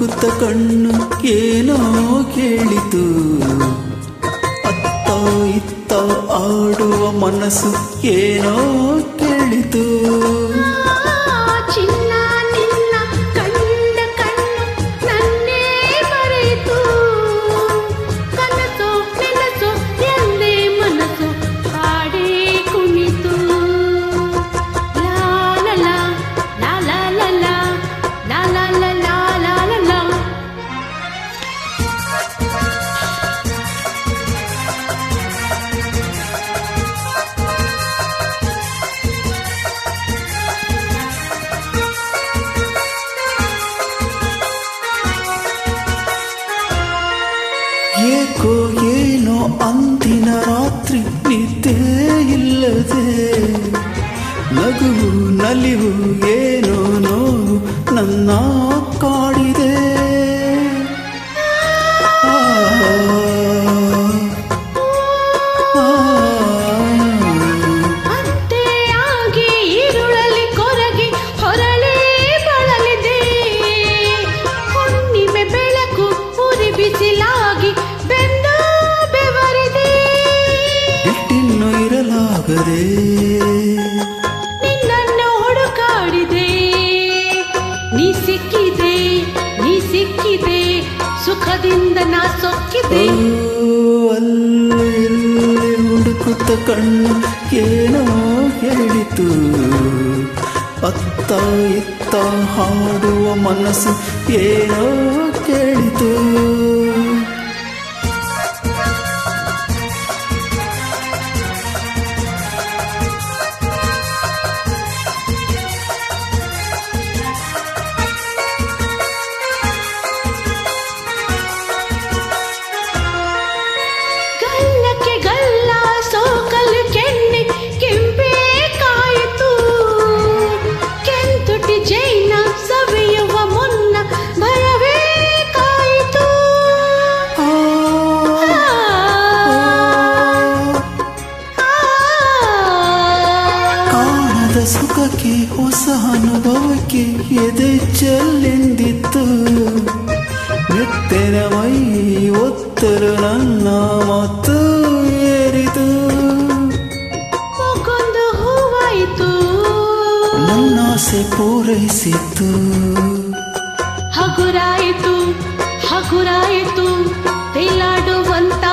ಹುಡುಕುತ್ತ ಕಣ್ಣು ಏನೋ ಕೇಳಿತು. ಅತ್ತ ಇತ್ತ ಆಡುವ ಮನಸ್ಸು ಏನೋ ಕೇಳಿತು. ಏಕೋ ಏನೋ ಅಂದಿನ ರಾತ್ರಿ ನಿದ್ದೆ ಇಲ್ಲದೆ, ನಗುವು ನಲಿವು ಏನೋ ನೋವು ನನ್ನ ಕಾಡಿದೆ. ನಿನ್ನನ್ನು ಹುಡುಕಾಡಿದೆ, ನೀ ಸಿಕ್ಕಿದೆ ಸುಖದಿಂದ ನಾ ಸೊಕ್ಕಿದೆ. ಅಲ್ಲಿ ಹುಡುಕುತ್ತ ಕಣ್ಣು ಏನೋ ಹೇಳಿತು. ಅತ್ತ ಇತ್ತ ಹಾಡುವ ಮನಸ್ಸು ಏನೋ ಕೇಳಿತು. ಸುಖಕ್ಕೆ ಹೊಸ ಅನುಭವಕ್ಕೆ ಎದೆ ಚೆಲ್ಲೆಂದಿತ್ತು. ನೆತ್ತೆನ ಮೈ ಒತ್ತರು ನನ್ನ ಮಾತು ಏರಿತು. ಮಗೊಂದು ಹೂವಾಯಿತು, ನನ್ನ ಆಸೆ ಪೂರೈಸಿತು. ಹಗುರಾಯಿತು ತೇಲಾಡುವಂತ